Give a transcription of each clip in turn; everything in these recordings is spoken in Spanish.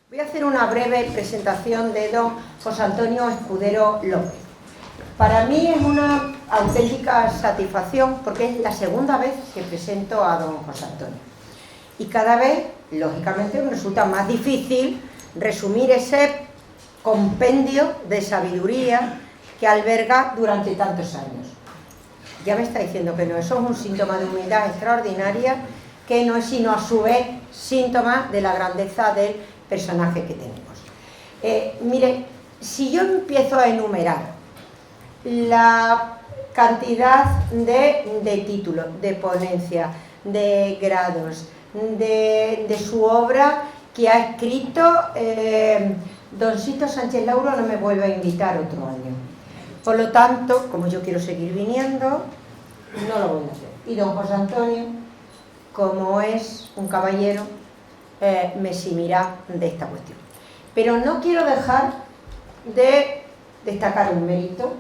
Voy a hacer una breve presentación de don José Antonio Escudero López. Para mí es una auténtica satisfacción porque es la segunda vez que presento a don José Antonio. Y cada vez, lógicamente, me resulta más difícil resumir ese compendio de sabiduría que alberga durante tantos años. Ya me está diciendo que no, eso es un síntoma de humildad extraordinaria, que no es sino a su vez síntoma de la grandeza del personaje que tenemos. Mire, si yo empiezo a enumerar la cantidad de títulos, de ponencias, de grados, de su obra que ha escrito, don Sito Sánchez Lauro no me vuelve a invitar otro año. Por lo tanto, como yo quiero seguir viniendo, no lo voy a hacer. Y don José Antonio, como es un caballero, me eximirá de esta cuestión. Pero no quiero dejar de destacar un mérito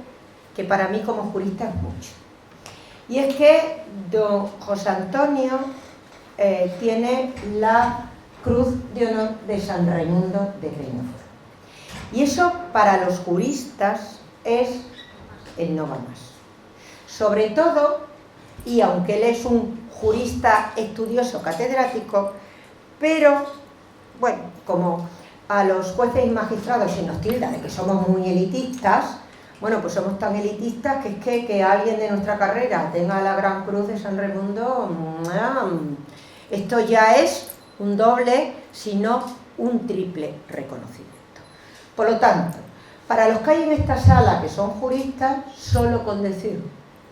que para mí como jurista es mucho. Y es que don José Antonio tiene la Cruz de Honor de San Raimundo de Peñafort. Y eso para los juristas es el no va más. Sobre todo, y aunque él es un jurista estudioso catedrático, pero, bueno, como a los jueces y magistrados se nos tilda de que somos muy elitistas, bueno, pues somos tan elitistas que es que alguien de nuestra carrera tenga la Gran Cruz de San Raimundo, esto ya es un doble, sino un triple reconocimiento. Por lo tanto, para los que hay en esta sala que son juristas, solo con decir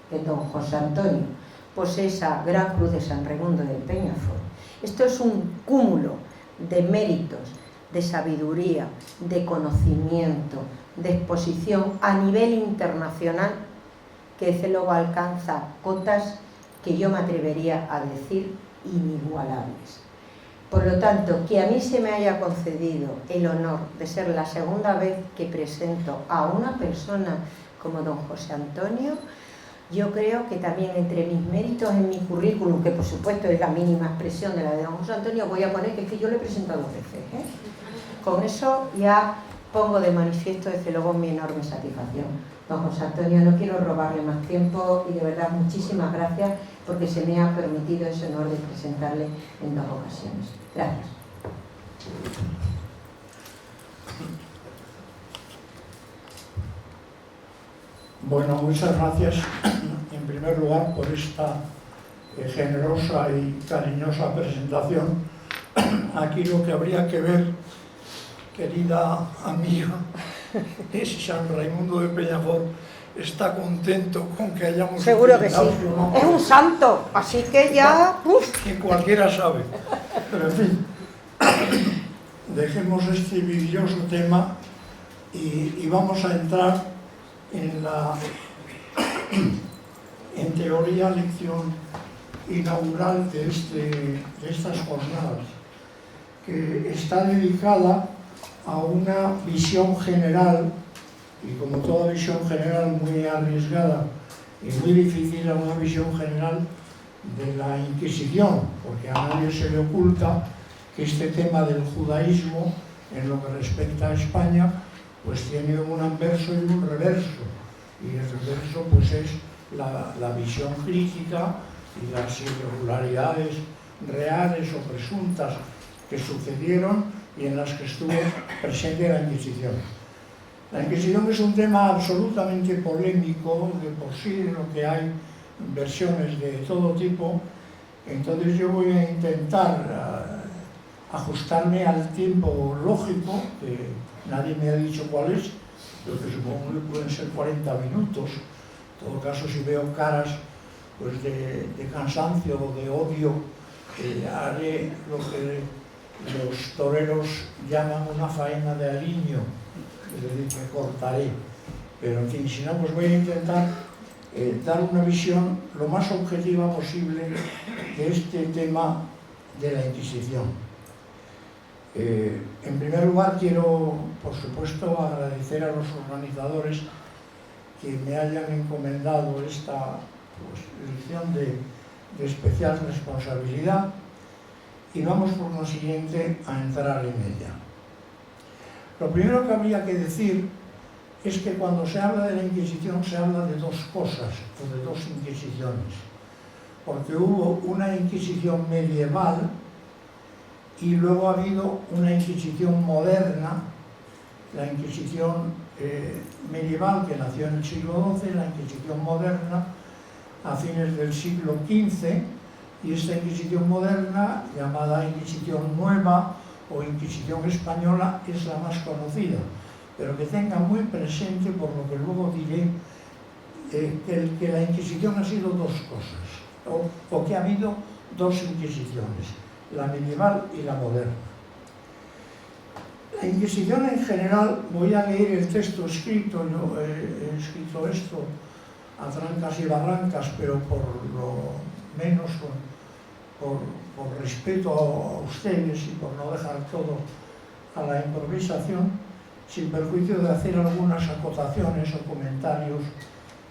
que don José Antonio posee esa Gran Cruz de San Raimundo de Peñafort, esto es un cúmulo de méritos, de sabiduría, de conocimiento, de exposición a nivel internacional, que desde luego alcanza cotas que yo me atrevería a decir inigualables. Por lo tanto, que a mí se me haya concedido el honor de ser la segunda vez que presento a una persona como don José Antonio, yo creo que también entre mis méritos en mi currículum, que por supuesto es la mínima expresión de la de don José Antonio, voy a poner que es que yo le he presentado 2 veces. Con eso ya pongo de manifiesto desde luego mi enorme satisfacción. Don José Antonio, no quiero robarle más tiempo y de verdad muchísimas gracias porque se me ha permitido ese honor de presentarle en 2 ocasiones. Gracias. Bueno, muchas gracias en primer lugar por esta generosa y cariñosa presentación. Aquí lo que habría que ver, querida amiga, es si San Raimundo de Peñafort está contento con que hayamos... Seguro que sí. ¿No? Es un santo, así que ya... Que cualquiera sabe. Pero en fin, dejemos este vidrioso tema y vamos a entrar en teoría lección inaugural de estas jornadas, que está dedicada a una visión general, y como toda visión general muy arriesgada y muy difícil, a una visión general de la Inquisición, porque a nadie se le oculta que este tema del judaísmo, en lo que respecta a España, pues tiene un anverso y un reverso, y el reverso pues es la visión crítica y las irregularidades reales o presuntas que sucedieron y en las que estuvo presente la Inquisición. La Inquisición es un tema absolutamente polémico, de por sí, en lo que hay versiones de todo tipo. Entonces yo voy a intentar ajustarme al tiempo lógico, que nadie me ha dicho cuál es, pero que supongo que pueden ser 40 minutos. En todo caso, si veo caras pues de cansancio o de odio, haré lo que los toreros llaman una faena de aliño, es decir, que cortaré. Pero en fin, si no, pues voy a intentar dar una visión lo más objetiva posible de este tema de la Inquisición. En primer lugar, quiero, por supuesto, agradecer a los organizadores que me hayan encomendado esta elección de especial responsabilidad, y vamos por consiguiente a entrar en ella. Lo primero que habría que decir es que cuando se habla de la Inquisición se habla de dos cosas, o de dos inquisiciones, porque hubo una Inquisición medieval y luego ha habido una Inquisición moderna, la Inquisición medieval, que nació en el siglo XII, la Inquisición moderna a fines del siglo XV, y esta Inquisición moderna, llamada Inquisición Nueva o Inquisición Española, es la más conocida, pero que tengan muy presente, por lo que luego diré, que la Inquisición ha sido dos cosas, o que ha habido dos Inquisiciones, la medieval y la moderna. La Inquisición en general, voy a leer el texto escrito, yo he escrito esto a trancas y barrancas, pero por lo menos por respeto a ustedes y por no dejar todo a la improvisación, sin perjuicio de hacer algunas acotaciones o comentarios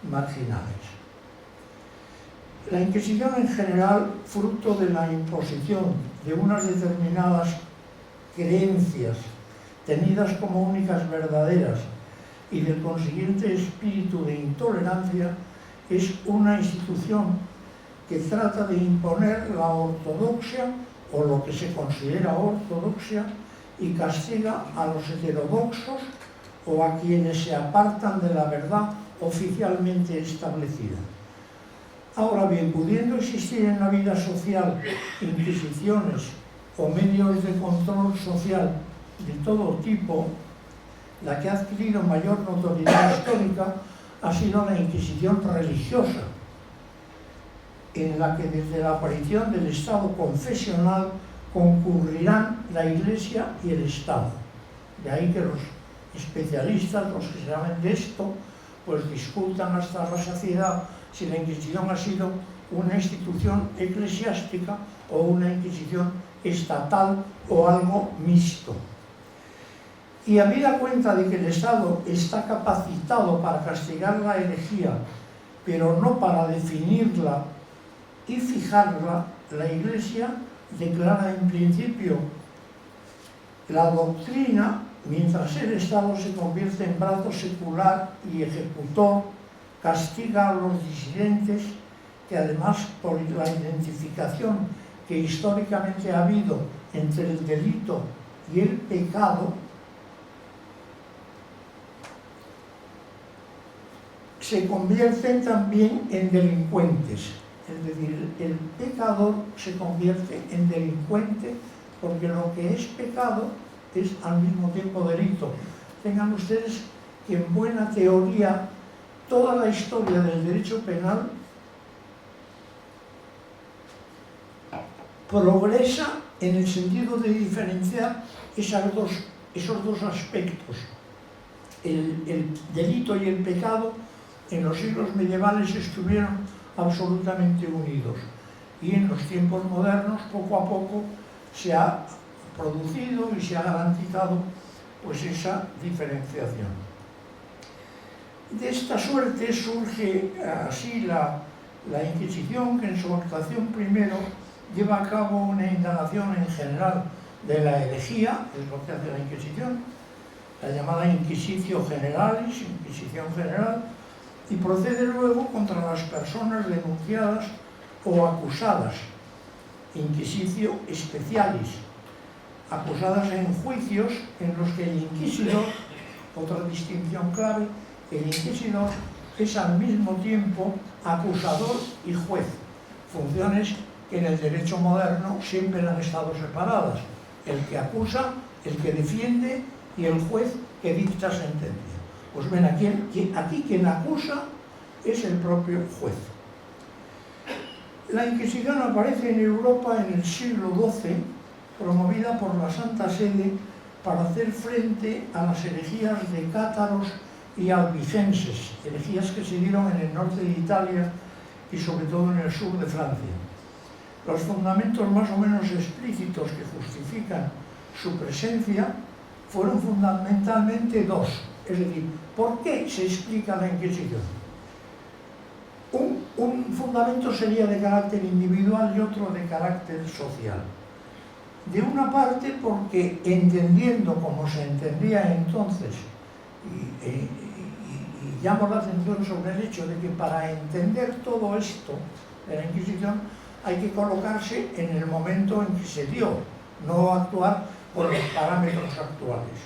marginales. La Inquisición en general, fruto de la imposición de unas determinadas creencias tenidas como únicas verdaderas y del consiguiente espíritu de intolerancia, es una institución que trata de imponer la ortodoxia o lo que se considera ortodoxia y castiga a los heterodoxos o a quienes se apartan de la verdad oficialmente establecida. Ahora bien, pudiendo existir en la vida social inquisiciones o medios de control social de todo tipo, la que ha adquirido mayor notoriedad histórica ha sido la Inquisición religiosa, en la que desde la aparición del Estado confesional concurrirán la Iglesia y el Estado. De ahí que los especialistas, los que saben de esto, pues discutan hasta la saciedad si la Inquisición ha sido una institución eclesiástica o una Inquisición estatal o algo mixto. Y habida cuenta de que el Estado está capacitado para castigar la herejía, pero no para definirla y fijarla, la Iglesia declara en principio la doctrina, mientras el Estado se convierte en brazo secular y ejecutor, castiga a los disidentes, que además por la identificación que históricamente ha habido entre el delito y el pecado, se convierten también en delincuentes. Es decir, el pecador se convierte en delincuente porque lo que es pecado es al mismo tiempo delito. Tengan ustedes que en buena teoría toda la historia del derecho penal progresa en el sentido de diferenciar esos dos aspectos. El delito y el pecado en los siglos medievales estuvieron absolutamente unidos, y en los tiempos modernos poco a poco se ha producido y se ha garantizado pues esa diferenciación. De esta suerte surge así la Inquisición, que en su actuación primero lleva a cabo una indagación en general de la herejía, que es lo que hace la Inquisición, la llamada Inquisitio Generalis, Inquisición General, y procede luego contra las personas denunciadas o acusadas, Inquisitio Specialis, acusadas en juicios en los que el inquisidor, otra distinción clave, el inquisidor es al mismo tiempo acusador y juez, funciones que en el derecho moderno siempre han estado separadas: el que acusa, el que defiende y el juez que dicta sentencia. Pues ven, aquí quien acusa es el propio juez. La Inquisición aparece en Europa en el siglo XII, promovida por la Santa Sede para hacer frente a las herejías de cátaros y albigenses, herejías que se dieron en el norte de Italia y sobre todo en el sur de Francia. Los fundamentos más o menos explícitos que justifican su presencia fueron fundamentalmente dos. Es decir, ¿por qué se explica la Inquisición? Un fundamento sería de carácter individual y otro de carácter social. De una parte porque entendiendo como se entendía entonces, y llamo la atención sobre el hecho de que para entender todo esto de la Inquisición hay que colocarse en el momento en que se dio, no actuar por los parámetros actuales.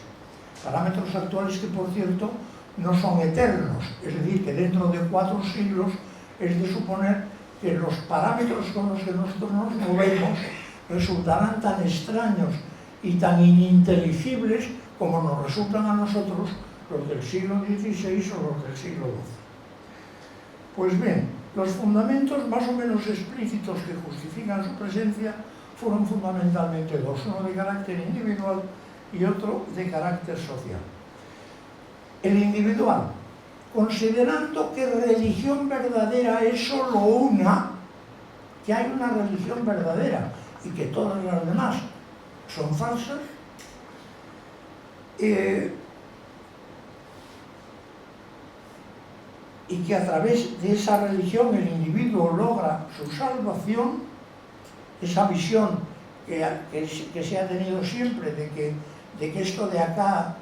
Parámetros actuales que, por cierto, no son eternos, es decir, que dentro de 4 siglos es de suponer que los parámetros con los que nosotros nos movemos resultarán tan extraños y tan ininteligibles como nos resultan a nosotros los del siglo XVI o los del siglo XII. Pues bien, los fundamentos más o menos explícitos que justifican su presencia fueron fundamentalmente dos, uno de carácter individual y otro de carácter social. El individual, considerando que religión verdadera es solo una, que hay una religión verdadera y que todas las demás son falsas, y que a través de esa religión el individuo logra su salvación, esa visión que se ha tenido siempre de que esto de acá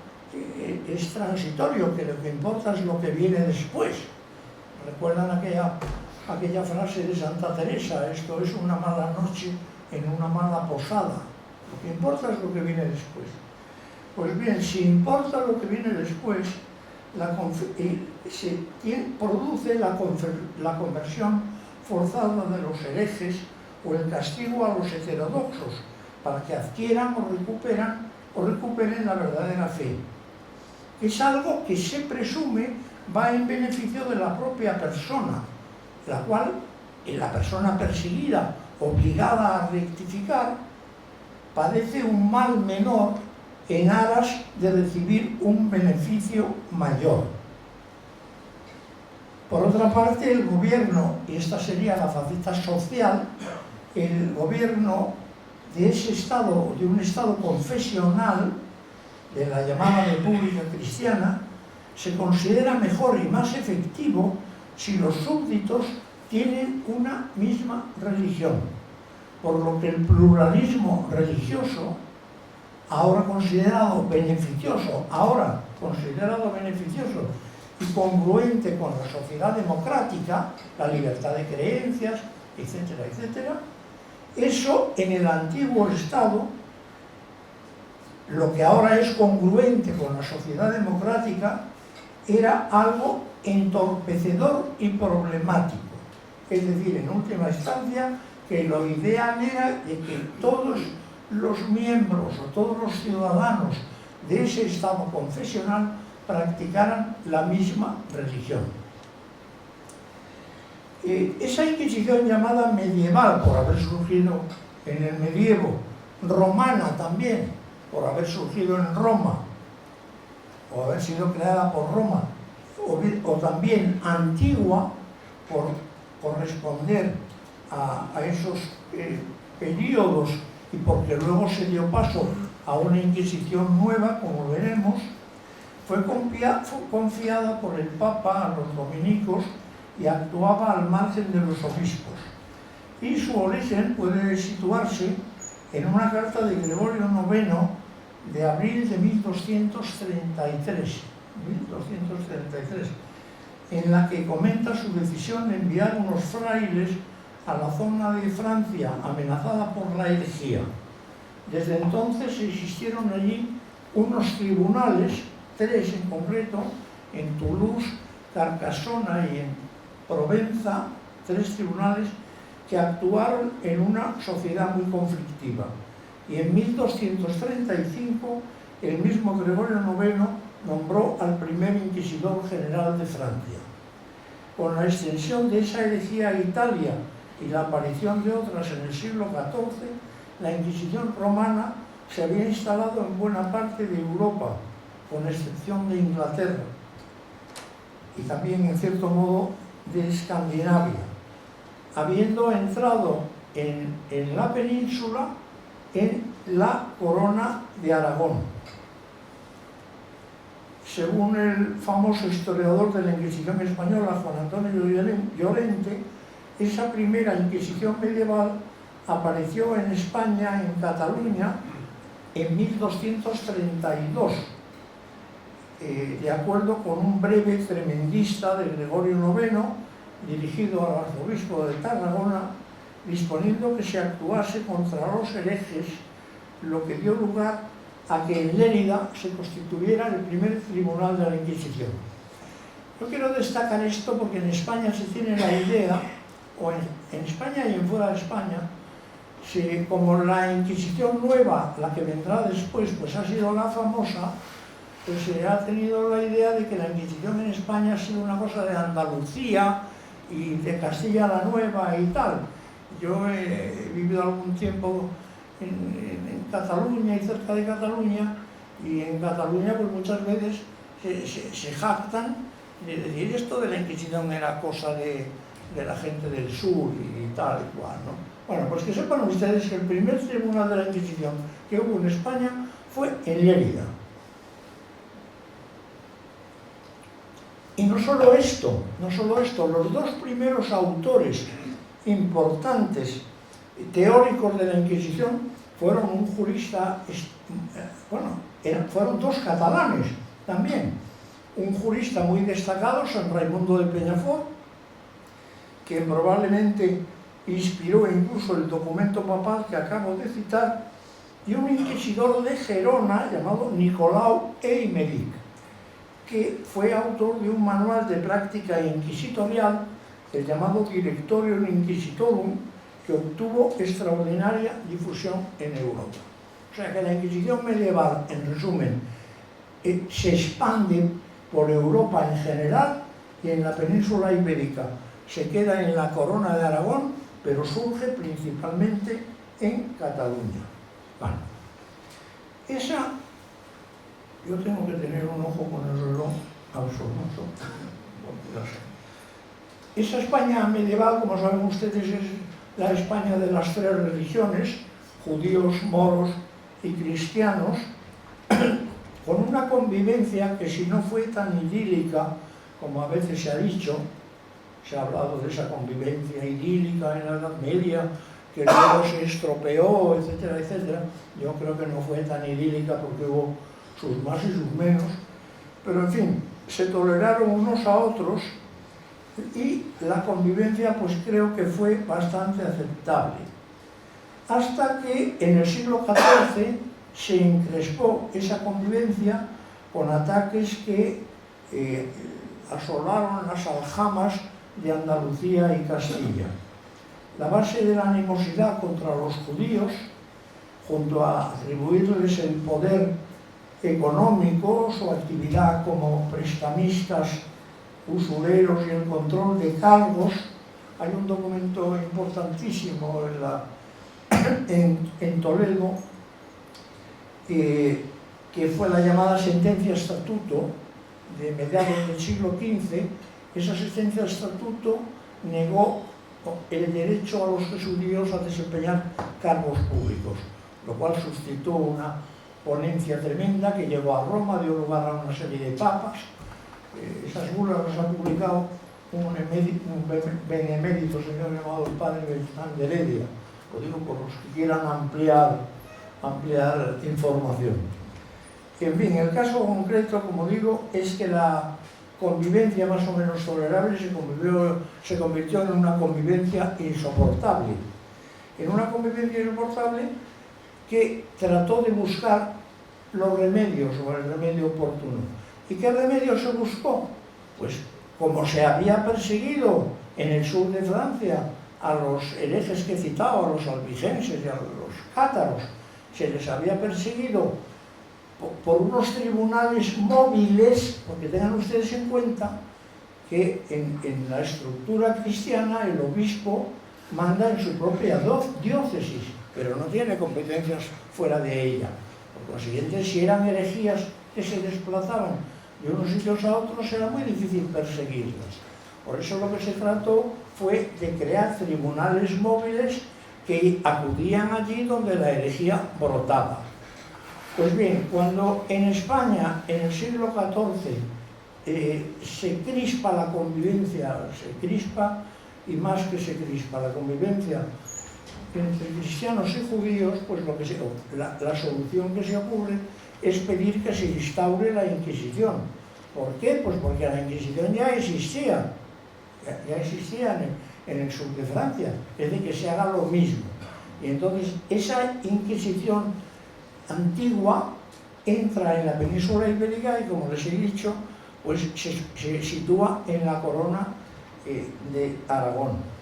es transitorio, que lo que importa es lo que viene después. ¿Recuerdan aquella frase de Santa Teresa? Esto es una mala noche en una mala posada. Lo que importa es lo que viene después. Pues bien, si importa lo que viene después, se produce la conversión forzada de los herejes o el castigo a los heterodoxos para que adquieran o recuperen la verdadera fe. Es algo que se presume va en beneficio de la propia persona, la cual, la persona perseguida, obligada a rectificar, padece un mal menor en aras de recibir un beneficio mayor. Por otra parte, el gobierno, y esta sería la faceta social, el gobierno de ese estado, de un estado confesional, de la llamada República Cristiana, se considera mejor y más efectivo si los súbditos tienen una misma religión, por lo que el pluralismo religioso, ahora considerado beneficioso y congruente con la sociedad democrática, la libertad de creencias, etcétera, etcétera, eso en el antiguo Estado, lo que ahora es congruente con la sociedad democrática, era algo entorpecedor y problemático. Es decir, en última instancia, que lo ideal era de que todos los miembros o todos los ciudadanos de ese estado confesional practicaran la misma religión. Esa Inquisición llamada medieval, por haber surgido en el medievo, romana también, por haber surgido en Roma, o haber sido creada por Roma, o también antigua, por corresponder a esos periodos y porque luego se dio paso a una Inquisición nueva, como veremos, fue confiada por el Papa a los dominicos y actuaba al margen de los obispos. Y su origen puede situarse en una carta de Gregorio IX de abril de 1233, en la que comenta su decisión de enviar unos frailes a la zona de Francia amenazada por la herejía. Desde entonces existieron allí unos tribunales, 3 en concreto, en Toulouse, Carcassona y en Provenza, 3 tribunales que actuaron en una sociedad muy conflictiva. Y en 1235 el mismo Gregorio IX nombró al primer inquisidor general de Francia. Con la extensión de esa herejía a Italia y la aparición de otras en el siglo XIV, la Inquisición romana se había instalado en buena parte de Europa, con excepción de Inglaterra, y también, en cierto modo, de Escandinavia, habiendo entrado en la península en la corona de Aragón. Según el famoso historiador de la Inquisición española, Juan Antonio Llorente, esa primera Inquisición medieval apareció en España, en Cataluña, en 1232, de acuerdo con un breve tremendista de Gregorio IX, dirigido al arzobispo de Tarragona, disponiendo que se actuase contra los herejes, lo que dio lugar a que en Lérida se constituyera el primer tribunal de la Inquisición. Yo quiero destacar esto porque en España se tiene la idea, o en España y en fuera de España, como la Inquisición nueva, la que vendrá después, pues ha sido la famosa, pues se ha tenido la idea de que la Inquisición en España ha sido una cosa de Andalucía y de Castilla la Nueva y tal. Yo he vivido algún tiempo en Cataluña y cerca de Cataluña, y en Cataluña pues muchas veces se jactan de decir esto de la Inquisición era cosa de la gente del sur y tal y cual, ¿no? Bueno, pues que sepan ustedes que el primer tribunal de la Inquisición que hubo en España fue en Lérida. Y no solo esto, los dos primeros autores importantes teóricos de la Inquisición fueron un jurista, fueron dos catalanes también. Un jurista muy destacado, San Raimundo de Peñafort, que probablemente inspiró incluso el documento papal que acabo de citar, y un inquisidor de Gerona llamado Nicolau Eimeric, que fue autor de un manual de práctica inquisitorial, el llamado Directorium Inquisitorum, que obtuvo extraordinaria difusión en Europa. O sea que la Inquisición medieval, en resumen, se expande por Europa en general y en la península ibérica. Se queda en la Corona de Aragón, pero surge principalmente en Cataluña. Bueno, yo tengo que tener un ojo con el reloj absoluto. Esa España medieval, como saben ustedes, es la España de las tres religiones, judíos, moros y cristianos, con una convivencia que, si no fue tan idílica como a veces se ha dicho, se ha hablado de esa convivencia idílica en la Edad Media, que luego se estropeó, etcétera, etcétera. Yo creo que no fue tan idílica porque hubo sus más y sus menos, pero en fin, se toleraron unos a otros y la convivencia pues creo que fue bastante aceptable. Hasta que en el siglo XIV se encrespó esa convivencia con ataques que asolaron las aljamas de Andalucía y Castilla. La base de la animosidad contra los judíos, junto a atribuirles el poder económico, su actividad como prestamistas, usureros y el control de cargos. Hay un documento importantísimo en Toledo que fue la llamada sentencia estatuto de mediados del siglo XV. Esa sentencia estatuto negó el derecho a los judíos a desempeñar cargos públicos, lo cual suscitó una ponencia tremenda que llegó a Roma, dio lugar a una serie de papas. Esas bulas las ha publicado un benemérito señor llamado el padre Beltrán de Heredia. Lo digo por los que quieran ampliar información. En fin, el caso concreto, como digo, es que la convivencia más o menos tolerable se convirtió en una convivencia insoportable. En una convivencia insoportable que trató de buscar los remedios o el remedio oportuno. ¿Y qué remedio se buscó? Pues como se había perseguido en el sur de Francia a los herejes que he citado, a los albigenses y a los cátaros, se les había perseguido por unos tribunales móviles, porque tengan ustedes en cuenta que en la estructura cristiana el obispo manda en su propia diócesis, pero no tiene competencias fuera de ella. Por consiguiente, si eran herejías que se desplazaban de unos sitios a otros, era muy difícil perseguirlas. Por eso lo que se trató fue de crear tribunales móviles que acudían allí donde la herejía brotaba. Pues bien, cuando en España, en el siglo XIV, se crispa la convivencia, y más que se crispa la convivencia, entre cristianos y judíos, pues la solución que se ocurre es pedir que se instaure la Inquisición. ¿Por qué? Pues porque la Inquisición ya existía en el sur de Francia, es decir, que se haga lo mismo. Y entonces esa Inquisición antigua entra en la península ibérica y, como les he dicho, pues se sitúa en la corona de Aragón.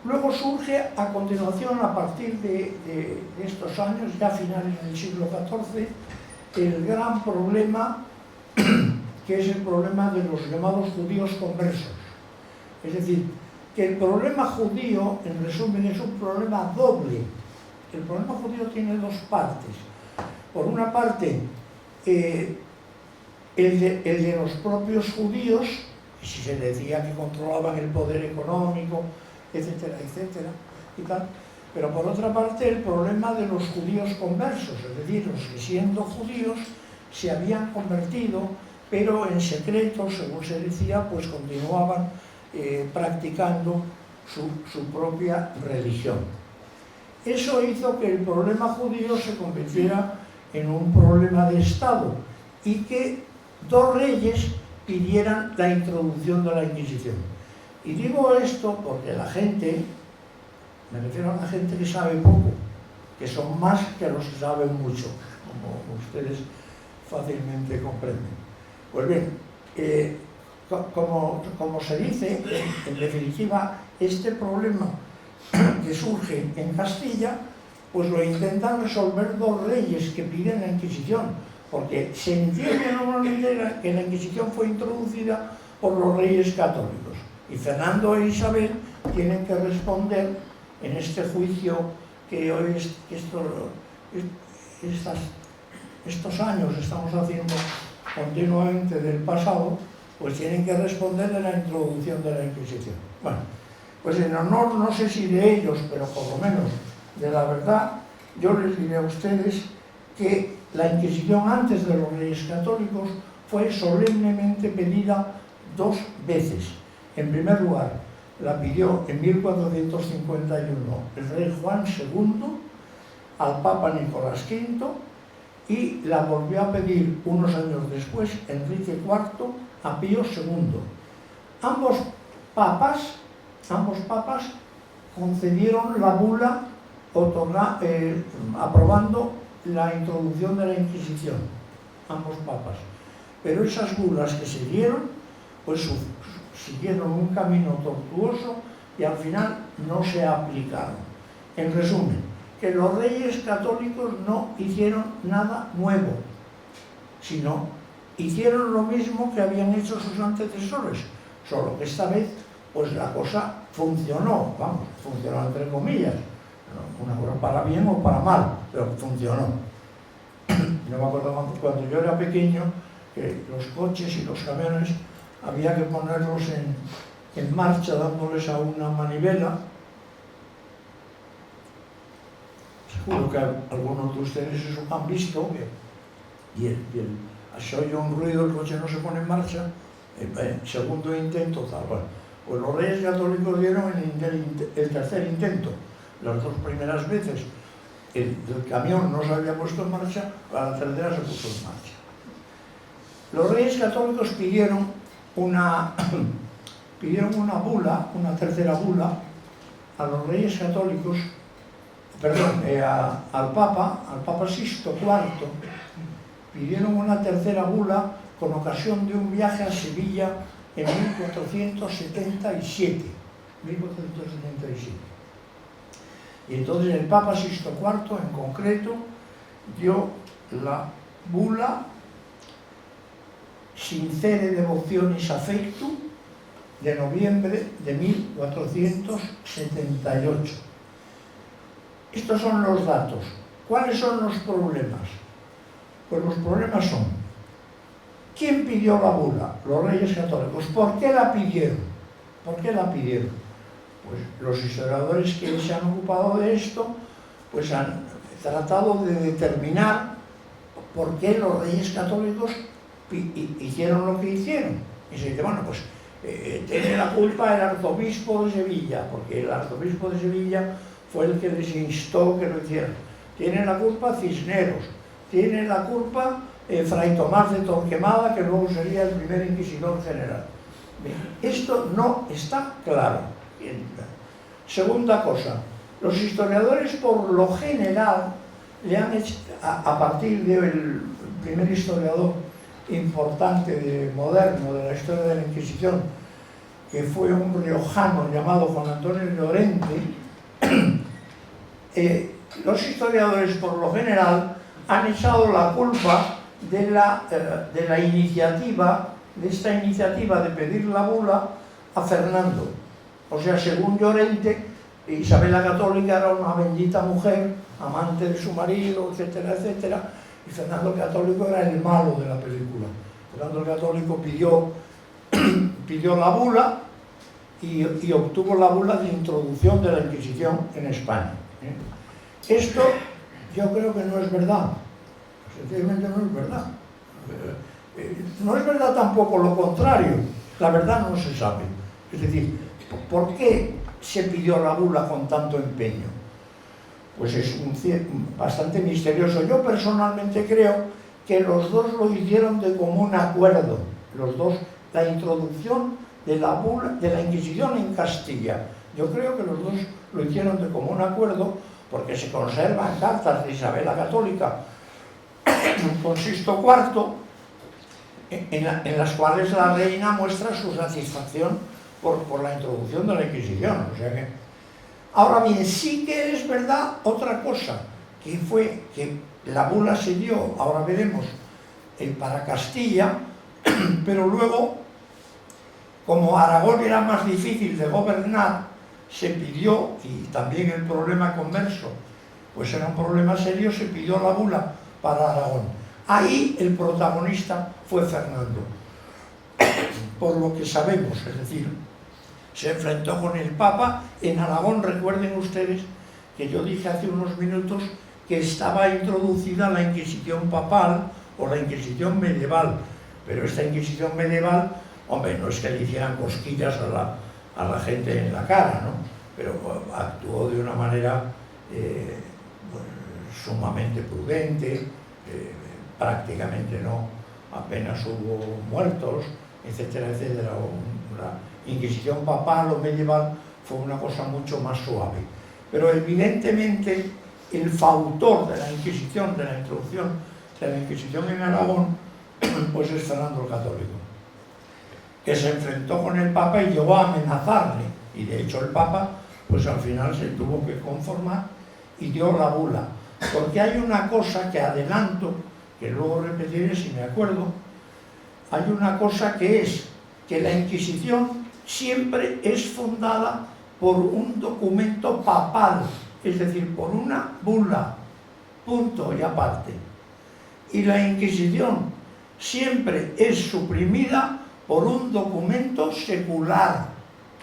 Luego surge a continuación, a partir de estos años, ya finales del siglo XIV, el gran problema que es el problema de los llamados judíos conversos. Es decir, que el problema judío, en resumen, es un problema doble. El problema judío tiene dos partes. Por una parte, el de los propios judíos, si se decía que controlaban el poder económico, etcétera, etcétera, y tal. Pero por otra parte, el problema de los judíos conversos, es decir, los que siendo judíos se habían convertido, pero en secreto, según se decía, pues continuaban practicando su propia religión. Eso hizo que el problema judío se convirtiera en un problema de Estado y que dos reyes pidieran la introducción de la Inquisición. Y digo esto porque la gente, me refiero a la gente que sabe poco, que son más que los que saben mucho, como ustedes fácilmente comprenden. Pues bien, como se dice, en definitiva, este problema que surge en Castilla, pues lo intentan resolver dos reyes que piden la Inquisición, porque se entiende normalmente que la Inquisición fue introducida por los reyes católicos, y Fernando e Isabel tienen que responder en este juicio que hoy, estos años estamos haciendo continuamente del pasado, pues tienen que responder de la introducción de la Inquisición. Bueno, pues en honor, no sé si de ellos, pero por lo menos de la verdad, yo les diré a ustedes que la Inquisición antes de los Reyes Católicos fue solemnemente pedida dos veces. En primer lugar, la pidió en 1451 el rey Juan II al Papa Nicolás V, y la volvió a pedir unos años después Enrique IV a Pío II. Ambos papas concedieron la bula aprobando la introducción de la Inquisición, ambos papas. Pero esas bulas que se dieron, pues siguieron un camino tortuoso y al final no se aplicaron. En resumen, que los reyes católicos no hicieron nada nuevo, sino hicieron lo mismo que habían hecho sus antecesores, solo que esta vez pues la cosa funcionó, funcionó entre comillas, una cosa para bien o para mal, pero funcionó. Yo me acuerdo cuando yo era pequeño que los coches y los camiones había que ponerlos en marcha dándoles a una manivela. Seguro que algunos de ustedes eso han visto, y se oye un ruido, el coche no se pone en marcha, segundo intento, tal. Bueno, pues los reyes católicos dieron el tercer intento. Las dos primeras veces el camión no se había puesto en marcha, a la tercera se puso en marcha. Los reyes católicos pidieron una bula, una tercera bula, a los reyes católicos, al Papa Sixto IV, pidieron una tercera bula con ocasión de un viaje a Sevilla en 1477. Y entonces el Papa Sixto IV, en concreto, dio la bula Sincere Devotionis Affectu de noviembre de 1478. Estos son los datos. ¿Cuáles son los problemas? Pues los problemas son: ¿quién pidió la bula? Los reyes católicos. ¿Por qué la pidieron? ¿Por qué la pidieron? Pues los historiadores que se han ocupado de esto pues han tratado de determinar por qué los reyes católicos hicieron lo que hicieron. Y se dice, bueno, pues Tiene la culpa el arzobispo de Sevilla, porque el arzobispo de Sevilla fue el que les instó que lo hicieran. Tiene la culpa Cisneros, tiene la culpa Fray Tomás de Torquemada, que luego sería el primer inquisidor general. Bien, esto no está claro. Segunda cosa, los historiadores por lo general le han hecho, a partir del primer historiador importante moderno de la historia de la Inquisición, que fue un riojano llamado Juan Antonio Llorente, los historiadores por lo general han echado la culpa de la iniciativa, de esta iniciativa de pedir la bula a Fernando. O sea, según Llorente, Isabel la Católica era una bendita mujer, amante de su marido, etcétera, etcétera, y Fernando el Católico era el malo de la película. Fernando el Católico pidió la bula y obtuvo la bula de introducción de la Inquisición en España. Esto yo creo que no es verdad, sencillamente no es verdad. No es verdad tampoco lo contrario, la verdad no se sabe. Es decir, ¿por qué se pidió la bula con tanto empeño? Pues es bastante misterioso. Yo personalmente creo que los dos lo hicieron de común acuerdo. Los dos, la introducción de la bula, de la Inquisición en Castilla. Yo creo que los dos lo hicieron de común acuerdo porque se conservan cartas de Isabel la Católica con Sixto IV en las cuales la reina muestra su satisfacción por la introducción de la Inquisición. O sea que, ahora bien, sí que es verdad otra cosa, que fue que la bula se dio, ahora veremos, para Castilla, pero luego, como Aragón era más difícil de gobernar, se pidió, y también el problema converso, pues era un problema serio, se pidió la bula para Aragón. Ahí el protagonista fue Fernando, por lo que sabemos, es decir, se enfrentó con el Papa en Aragón. Recuerden ustedes que yo dije hace unos minutos que estaba introducida la Inquisición papal o la Inquisición medieval, pero esta Inquisición medieval, hombre, no es que le hicieran cosquillas a la gente en la cara, ¿no? Pero actuó de una manera sumamente prudente, prácticamente no, apenas hubo muertos, etcétera, etcétera. La Inquisición papal o medieval fue una cosa mucho más suave. Pero evidentemente el fautor de la Inquisición, de la introducción de la Inquisición en Aragón, pues es Fernando el Católico, que se enfrentó con el Papa y llegó a amenazarle, y de hecho el Papa pues al final se tuvo que conformar y dio la bula, porque hay una cosa que adelanto, que luego repetiré si me acuerdo. Hay una cosa que es que la Inquisición siempre es fundada por un documento papal, es decir, por una bula, punto y aparte. Y la Inquisición siempre es suprimida por un documento secular,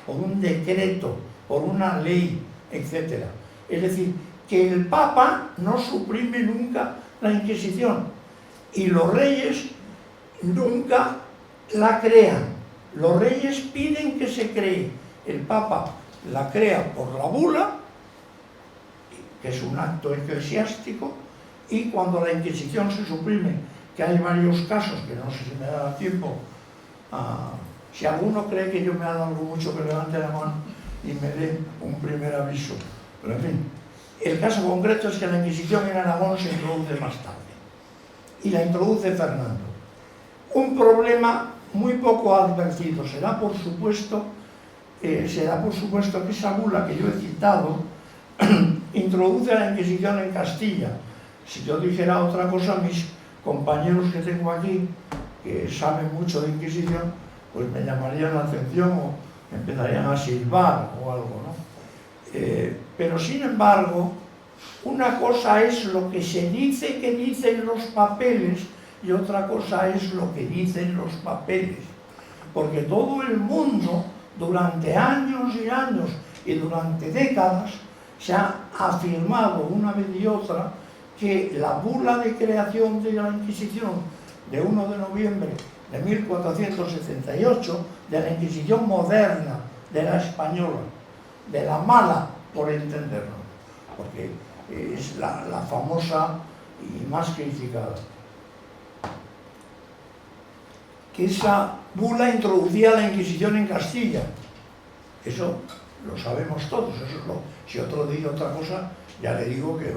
por un decreto, por una ley, etc. Es decir, que el Papa no suprime nunca la Inquisición y los reyes nunca la crean. Los reyes piden que se cree, el Papa la crea por la bula, que es un acto eclesiástico, y cuando la Inquisición se suprime, que hay varios casos, que no sé si me da tiempo, si alguno cree que yo me ha dado algo mucho, que levante la mano y me dé un primer aviso. Pero en fin, el caso concreto es que la Inquisición en Aragón se introduce más tarde, y la introduce Fernando. Un problema muy poco advertido será por supuesto que esa bula que yo he citado introduce la Inquisición en Castilla. Si yo dijera otra cosa, mis compañeros que tengo aquí, que saben mucho de Inquisición, pues me llamarían la atención o empezarían a silbar o algo, ¿no? Pero sin embargo, una cosa es lo que se dice que dicen los papeles y otra cosa es lo que dicen los papeles, porque todo el mundo durante años y años y durante décadas se ha afirmado una vez y otra que la bula de creación de la Inquisición de 1 de noviembre de 1478, de la Inquisición moderna, de la española, de la mala, por entendernos, porque es la famosa y más criticada. Que esa bula introducía la Inquisición en Castilla. Eso lo sabemos todos. Si otro dice otra cosa, ya le digo que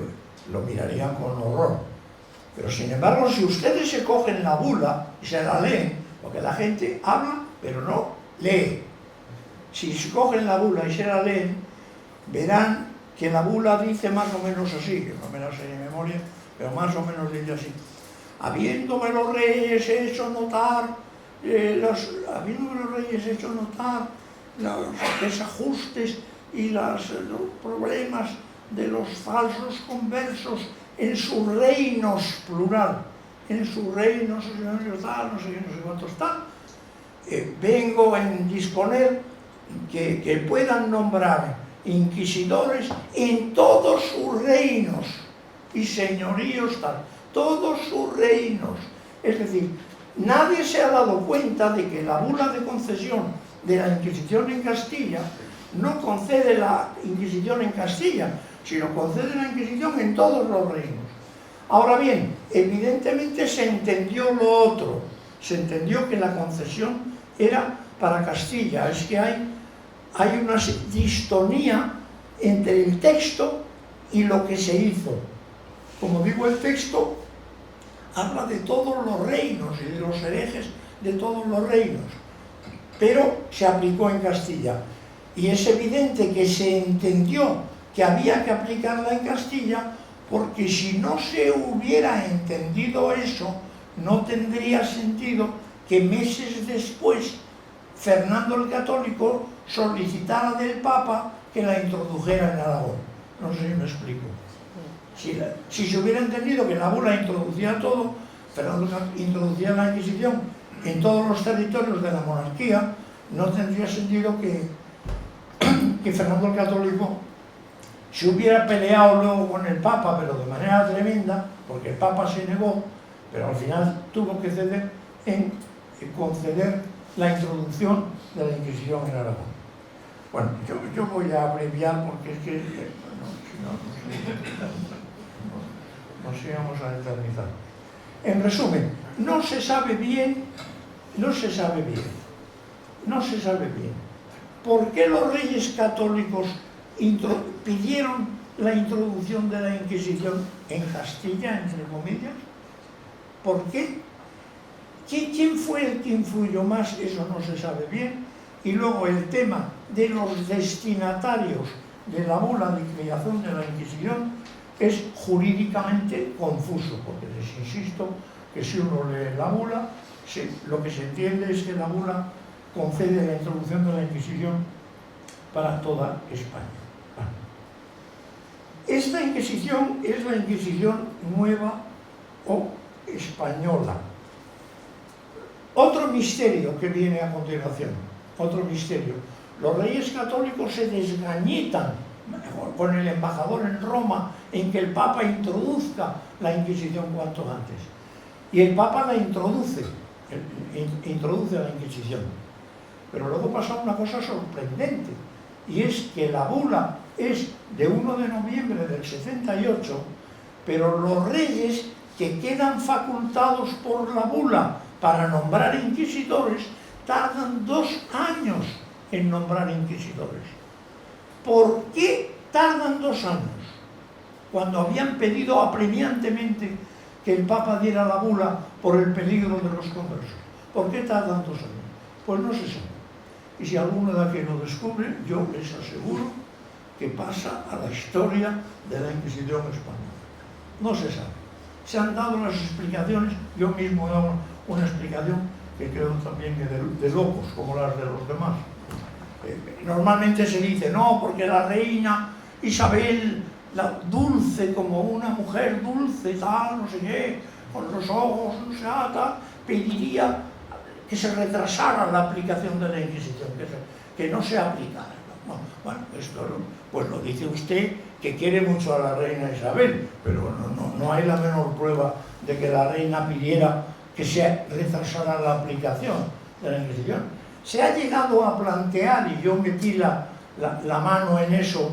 lo mirarían con horror. Pero sin embargo, si ustedes se cogen la bula y se la leen, porque la gente habla, pero no lee. Si se cogen la bula y se la leen, verán que la bula dice más o menos así, que no me la sé de memoria, pero más o menos dice así: habiéndome los reyes hecho notar los desajustes y los problemas de los falsos conversos en sus reinos, plural, en sus reinos, no sé cuántos están, vengo en disponer que puedan nombrar inquisidores en todos sus reinos y señoríos, tal, todos sus reinos. Es decir, nadie se ha dado cuenta de que la bula de concesión de la Inquisición en Castilla no concede la Inquisición en Castilla, sino concede la Inquisición en todos los reinos. Ahora bien, evidentemente se entendió lo otro, se entendió que la concesión era para Castilla. Es que hay una distonía entre el texto y lo que se hizo. Como digo, el texto habla de todos los reinos y de los herejes de todos los reinos, pero se aplicó en Castilla. Y es evidente que se entendió que había que aplicarla en Castilla, porque si no se hubiera entendido eso, no tendría sentido que meses después Fernando el Católico solicitara del Papa que la introdujera en Aragón. No sé si me explico. Si se hubiera entendido que la bula introducía todo, Fernando introducía la Inquisición en todos los territorios de la monarquía, no tendría sentido que Fernando el Católico se hubiera peleado luego con el Papa, pero de manera tremenda, porque el Papa se negó, pero al final tuvo que ceder en conceder la introducción de la Inquisición en Aragón. Bueno, yo voy a abreviar porque es que nos íbamos a eternizar. En resumen, no se sabe bien por qué los reyes católicos pidieron la introducción de la Inquisición en Castilla, entre comillas. ¿Por qué? ¿Quién fue el que influyó más? Eso no se sabe bien. Y luego el tema de los destinatarios de la bula de creación de la Inquisición es jurídicamente confuso, porque les insisto que si uno lee la bula, lo que se entiende es que la bula concede la introducción de la Inquisición para toda España. Esta Inquisición es la Inquisición nueva o española. Otro misterio que viene a continuación, otro misterio. Los reyes católicos se desgañitan con el embajador en Roma en que el Papa introduzca la Inquisición cuanto antes. Y el Papa la introduce la Inquisición. Pero luego pasa una cosa sorprendente, y es que la bula es de 1 de noviembre del 78, pero los reyes que quedan facultados por la bula para nombrar inquisidores tardan 2 años en nombrar inquisidores. ¿Por qué tardan 2 años? Cuando habían pedido apremiantemente que el Papa diera la bula por el peligro de los conversos. ¿Por qué tardan 2 años? Pues no se sabe. Y si alguno de aquí lo descubre, yo les aseguro que pasa a la historia de la Inquisición española. No se sabe. Se han dado las explicaciones, yo mismo he dado una explicación que creo también que de locos, como las de los demás. Normalmente se dice, no, porque la reina Isabel, la dulce, como una mujer dulce, tal, no sé qué, con los ojos, no sé, tal, pediría que se retrasara la aplicación de la Inquisición, que no se aplicara. Bueno, esto pues lo dice usted, que quiere mucho a la reina Isabel, pero no hay la menor prueba de que la reina pidiera que se retrasara la aplicación de la Inquisición. Se ha llegado a plantear, y yo metí la mano en eso,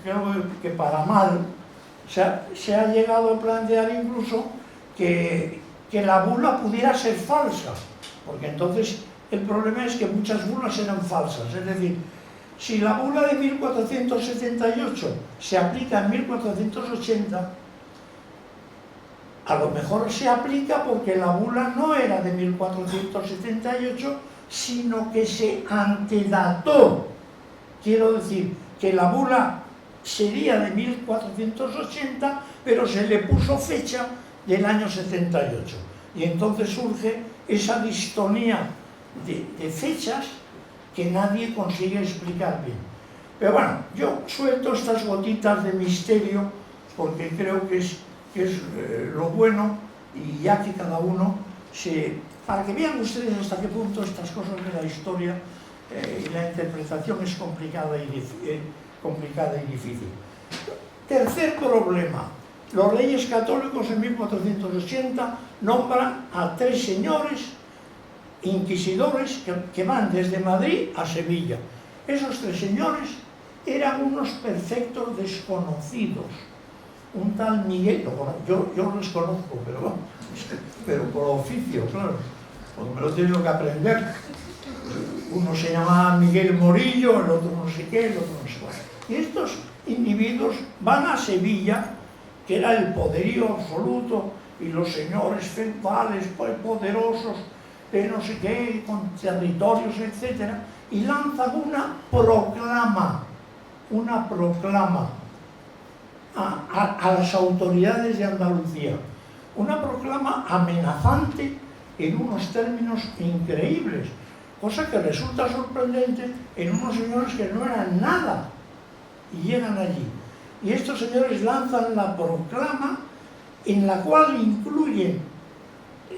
creo que para mal, se ha llegado a plantear incluso que la bula pudiera ser falsa, porque entonces el problema es que muchas bulas eran falsas. Es decir, si la bula de 1478 se aplica en 1480, a lo mejor se aplica porque la bula no era de 1478, sino que se antedató. Quiero decir que la bula sería de 1480, pero se le puso fecha del año 78. Y entonces surge esa distonía de fechas que nadie consigue explicar bien. Pero bueno, yo suelto estas gotitas de misterio porque creo que es lo bueno, y ya que cada uno para que vean ustedes hasta qué punto estas cosas de la historia y la interpretación es complicada y difícil. Tercer problema: los reyes católicos en 1480 nombran a 3 señores inquisidores que van desde Madrid a Sevilla. Esos 3 señores eran unos perfectos desconocidos. Un tal Miguel, yo los conozco, pero por oficio, claro, porque me lo he tenido que aprender. Uno se llamaba Miguel Morillo, el otro no sé qué, el otro no sé cuál. Y estos individuos van a Sevilla, que era el poderío absoluto, y los señores feudales poderosos, de no sé qué, con territorios, etc., y lanzan una proclama a las autoridades de Andalucía, una proclama amenazante en unos términos increíbles, cosa que resulta sorprendente en unos señores que no eran nada y llegan allí. Y estos señores lanzan la proclama, en la cual incluyen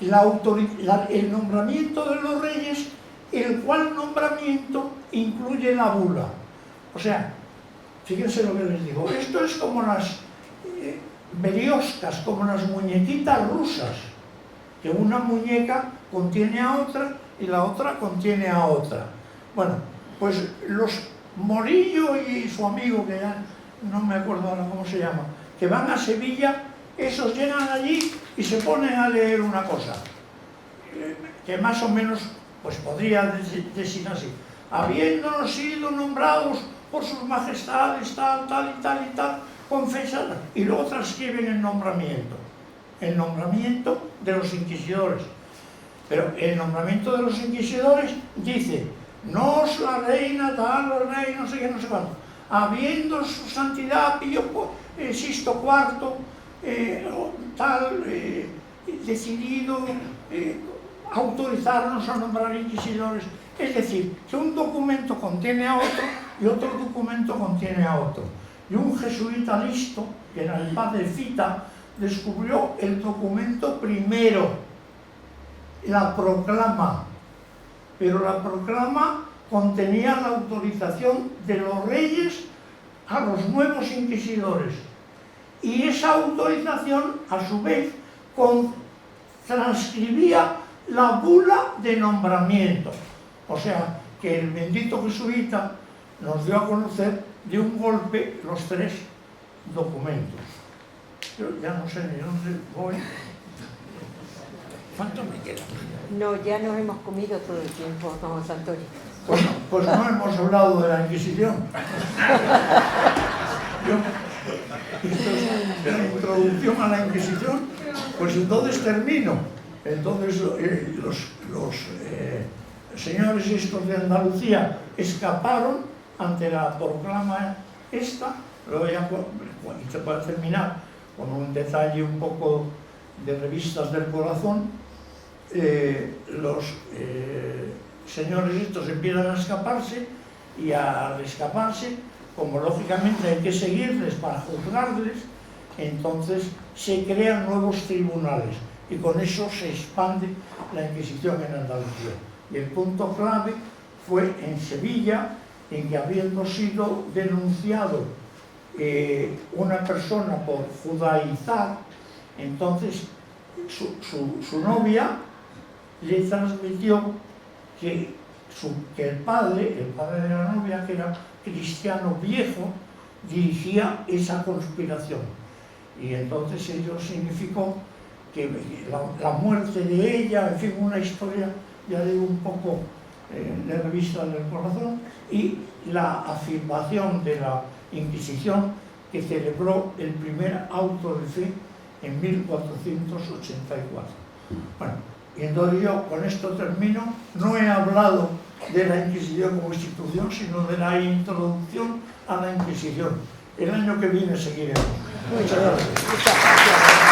el nombramiento de los reyes, el cual nombramiento incluye la bula. O sea, fíjense lo que les digo, esto es como las berioscas, como las muñequitas rusas, que una muñeca contiene a otra y la otra contiene a otra. Bueno, pues los Morillo y su amigo, que ya no me acuerdo ahora cómo se llama, que van a Sevilla, esos llegan allí y se ponen a leer una cosa, que más o menos pues podría decir así: habiéndonos sido nombrados por sus majestades, tal y tal, confesan, y luego transcriben el nombramiento de los inquisidores. Pero el nombramiento de los inquisidores dice: nos la reina, tal, el rey, no sé qué, no sé cuánto, habiendo su santidad Pío Sisto IV, decidido autorizarnos a nombrar inquisidores. Es decir, que un documento contiene a otro y otro documento contiene a otro. Y un jesuita listo, que era el padre Fita, descubrió el documento primero, la proclama. Pero la proclama contenía la autorización de los reyes a los nuevos inquisidores. Y esa autorización, a su vez, transcribía la bula de nombramiento. O sea, que el bendito jesuita nos dio a conocer de un golpe los 3 documentos. Yo ya no sé ni dónde voy. ¿Cuánto me queda? No, ya nos hemos comido todo el tiempo, don José Antonio. Bueno, pues no hemos hablado de la Inquisición. Esto es la introducción a la Inquisición. Pues entonces termino. Entonces los señores estos de Andalucía escaparon ante la proclama esta. Luego ya, para terminar con un detalle un poco de revistas del corazón, los señores estos empiezan a escaparse, y al escaparse, como lógicamente hay que seguirles para juzgarles, entonces se crean nuevos tribunales, y con eso se expande la Inquisición en Andalucía. Y el punto clave fue en Sevilla, en que, habiendo sido denunciado una persona por judaizar, entonces su novia le transmitió que el padre de la novia, que era cristiano viejo, dirigía esa conspiración. Y entonces ello significó que la muerte de ella, en fin, una historia, ya digo, un poco de revista del corazón, y la afirmación de la Inquisición, que celebró el primer auto de fe en 1484. Bueno, y entonces yo con esto termino. No he hablado de la Inquisición como institución, sino de la introducción a la Inquisición. El año que viene seguiremos. Muchas gracias.